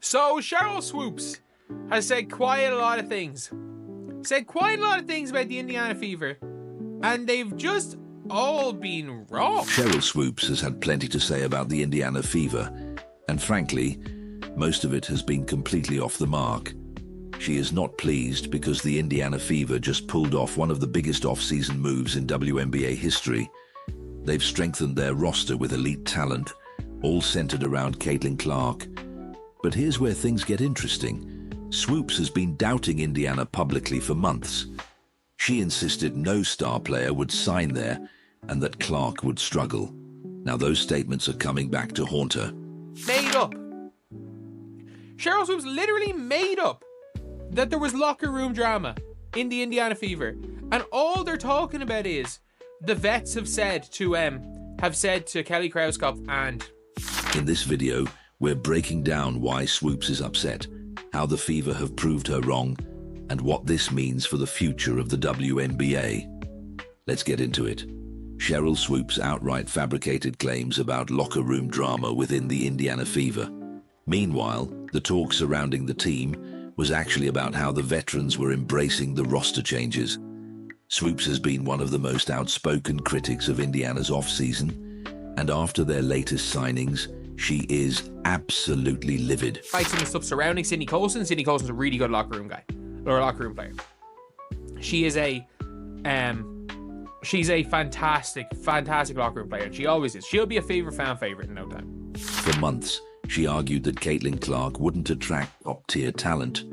So Sheryl Swoopes has said quite a lot of things. Said quite a lot of things about the Indiana Fever, and they've just all been wrong. Sheryl Swoopes has had plenty to say about the Indiana Fever, and frankly, most of it has been completely off the mark. She is not pleased because the Indiana Fever just pulled off one of the biggest off-season moves in WNBA history. They've strengthened their roster with elite talent, all centered around Caitlin Clark. But here's where things get interesting. Swoopes has been doubting Indiana publicly for months. She insisted no star player would sign there and that Clark would struggle. Now those statements are coming back to haunt her. Made up. Sheryl Swoopes literally made up that there was locker room drama in the Indiana Fever, and all they're talking about is the vets have said to Kelly Krauskopf and... In this video, we're breaking down why Swoopes is upset, how the Fever have proved her wrong, and what this means for the future of the WNBA. Let's get into it. Sheryl Swoopes outright fabricated claims about locker room drama within the Indiana Fever. Meanwhile, the talk surrounding the team was actually about how the veterans were embracing the roster changes. Swoopes has been one of the most outspoken critics of Indiana's offseason, and after their latest signings, she is absolutely livid. Fights and stuff surrounding Sydney Colson. Sydney Colson's a really good locker room guy, or locker room player. She's a fantastic locker room player, and she always is. She'll be a Fever fan favorite in no time. For months, she argued that Caitlin Clark wouldn't attract top-tier talent,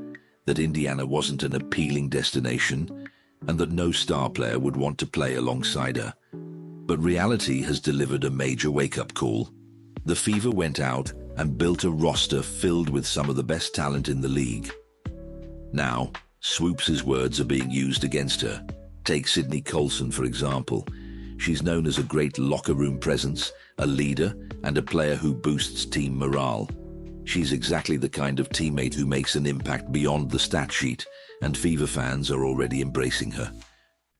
that Indiana wasn't an appealing destination, and that no star player would want to play alongside her. But reality has delivered a major wake-up call. The Fever went out and built a roster filled with some of the best talent in the league. Now, Swoopes' words are being used against her. Take Sydney Colson, for example. She's known as a great locker room presence, a leader, and a player who boosts team morale. She's exactly the kind of teammate who makes an impact beyond the stat sheet, and Fever fans are already embracing her.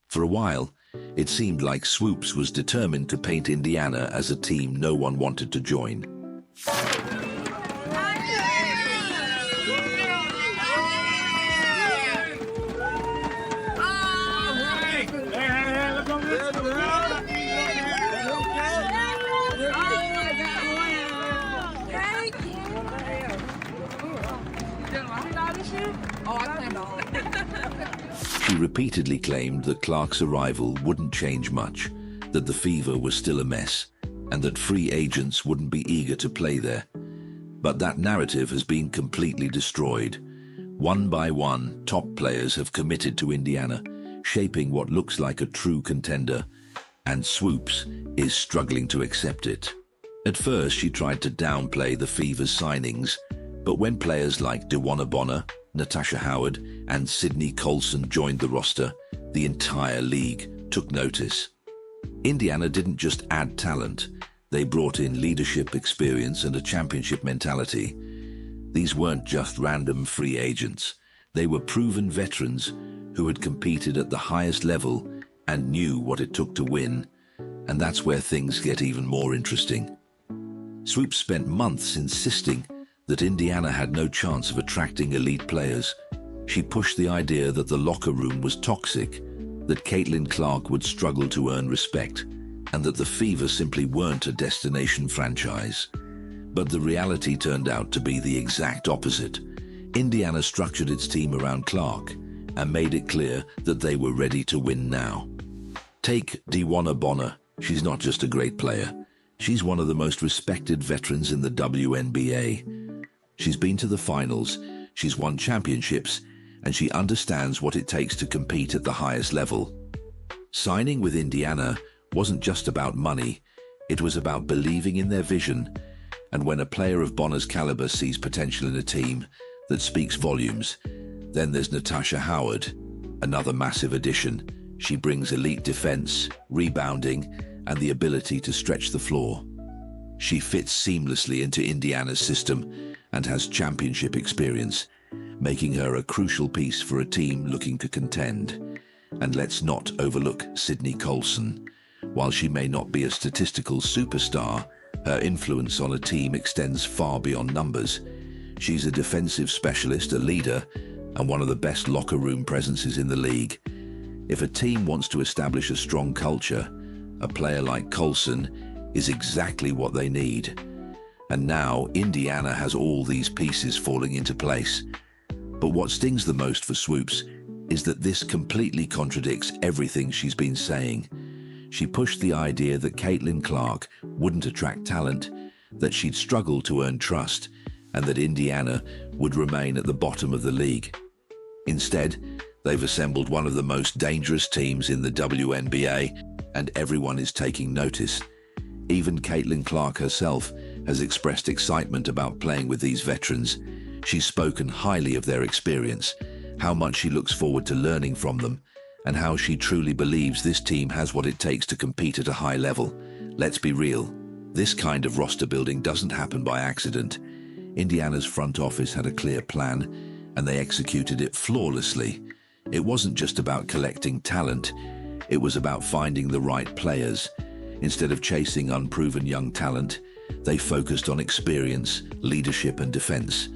For a while, it seemed like Swoopes was determined to paint Indiana as a team no one wanted to join. She repeatedly claimed that Clark's arrival wouldn't change much, that the Fever was still a mess, and that free agents wouldn't be eager to play there. But that narrative has been completely destroyed. One by one, top players have committed to Indiana, shaping what looks like a true contender, and Swoopes is struggling to accept it. At first, she tried to downplay the Fever's signings, but when players like DeWanna Bonner, Natasha Howard, and Sydney Colson joined the roster, the entire league took notice. Indiana didn't just add talent, they brought in leadership, experience, and a championship mentality. These weren't just random free agents. They were proven veterans who had competed at the highest level and knew what it took to win. And that's where things get even more interesting. Swoopes spent months insisting that Indiana had no chance of attracting elite players. She pushed the idea that the locker room was toxic, that Caitlin Clark would struggle to earn respect, and that the Fever simply weren't a destination franchise. But the reality turned out to be the exact opposite. Indiana structured its team around Clark and made it clear that they were ready to win now. Take DeWanna Bonner. She's not just a great player. She's one of the most respected veterans in the WNBA. She's been to the finals, she's won championships, and she understands what it takes to compete at the highest level. Signing with Indiana wasn't just about money, it was about believing in their vision. And when a player of Bonner's caliber sees potential in a team, that speaks volumes. Then there's Natasha Howard, another massive addition. She brings elite defense, rebounding, and the ability to stretch the floor. She fits seamlessly into Indiana's system and has championship experience, making her a crucial piece for a team looking to contend. And let's not overlook Sydney Colson. While she may not be a statistical superstar, her influence on a team extends far beyond numbers. She's a defensive specialist, a leader, and one of the best locker room presences in the league. If a team wants to establish a strong culture, a player like Colson is exactly what they need. And now Indiana has all these pieces falling into place. But what stings the most for Swoops is that this completely contradicts everything she's been saying. She pushed the idea that Caitlin Clark wouldn't attract talent, that she'd struggle to earn trust, and that Indiana would remain at the bottom of the league. Instead, they've assembled one of the most dangerous teams in the WNBA, and everyone is taking notice. Even Caitlin Clark herself has expressed excitement about playing with these veterans. She's spoken highly of their experience, how much she looks forward to learning from them, and how she truly believes this team has what it takes to compete at a high level. Let's be real, this kind of roster building doesn't happen by accident. Indiana's front office had a clear plan, and they executed it flawlessly. It wasn't just about collecting talent, it was about finding the right players. Instead of chasing unproven young talent, they focused on experience, leadership, and defense.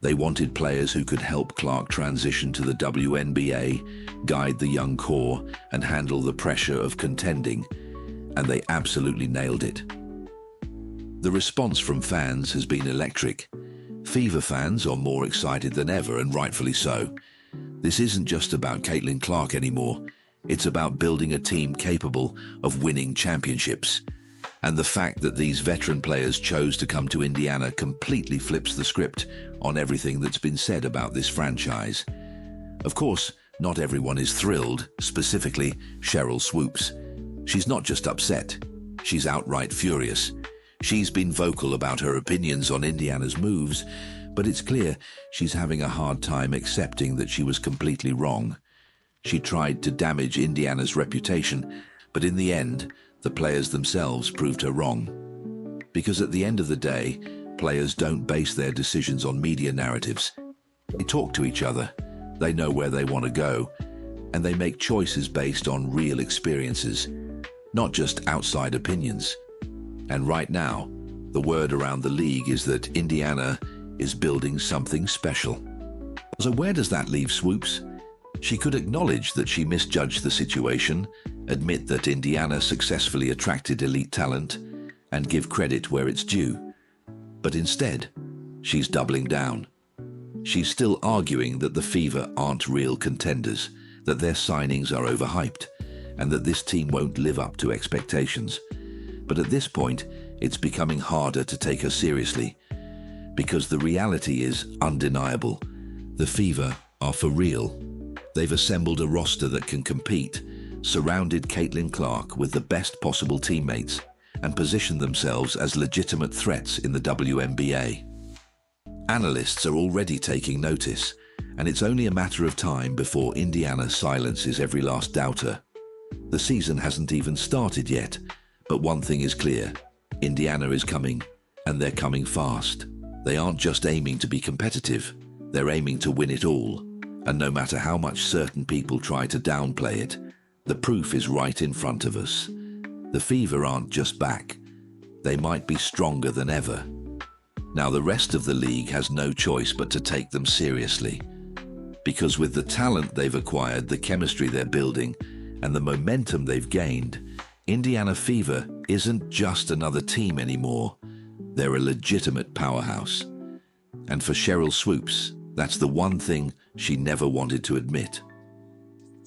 They wanted players who could help Clark transition to the WNBA, guide the young core, and handle the pressure of contending. And they absolutely nailed it. The response from fans has been electric. Fever fans are more excited than ever, and rightfully so. This isn't just about Caitlin Clark anymore. It's about building a team capable of winning championships. And the fact that these veteran players chose to come to Indiana completely flips the script on everything that's been said about this franchise. Of course, not everyone is thrilled, specifically Sheryl Swoopes. She's not just upset, she's outright furious. She's been vocal about her opinions on Indiana's moves, but it's clear she's having a hard time accepting that she was completely wrong. She tried to damage Indiana's reputation, but in the end, the players themselves proved her wrong. Because at the end of the day, players don't base their decisions on media narratives. They talk to each other, they know where they want to go, and they make choices based on real experiences, not just outside opinions. And right now, the word around the league is that Indiana is building something special. So where does that leave Swoops? She could acknowledge that she misjudged the situation, admit that Indiana successfully attracted elite talent, and give credit where it's due. But instead, she's doubling down. She's still arguing that the Fever aren't real contenders, that their signings are overhyped, and that this team won't live up to expectations. But at this point, it's becoming harder to take her seriously, because the reality is undeniable. The Fever are for real. They've assembled a roster that can compete, surrounded Caitlin Clark with the best possible teammates, and positioned themselves as legitimate threats in the WNBA. Analysts are already taking notice, and it's only a matter of time before Indiana silences every last doubter. The season hasn't even started yet, but one thing is clear: Indiana is coming, and they're coming fast. They aren't just aiming to be competitive, they're aiming to win it all. And no matter how much certain people try to downplay it, the proof is right in front of us. The Fever aren't just back, they might be stronger than ever. Now the rest of the league has no choice but to take them seriously. Because with the talent they've acquired, the chemistry they're building, and the momentum they've gained, Indiana Fever isn't just another team anymore. They're a legitimate powerhouse. And for Sheryl Swoopes, that's the one thing she never wanted to admit.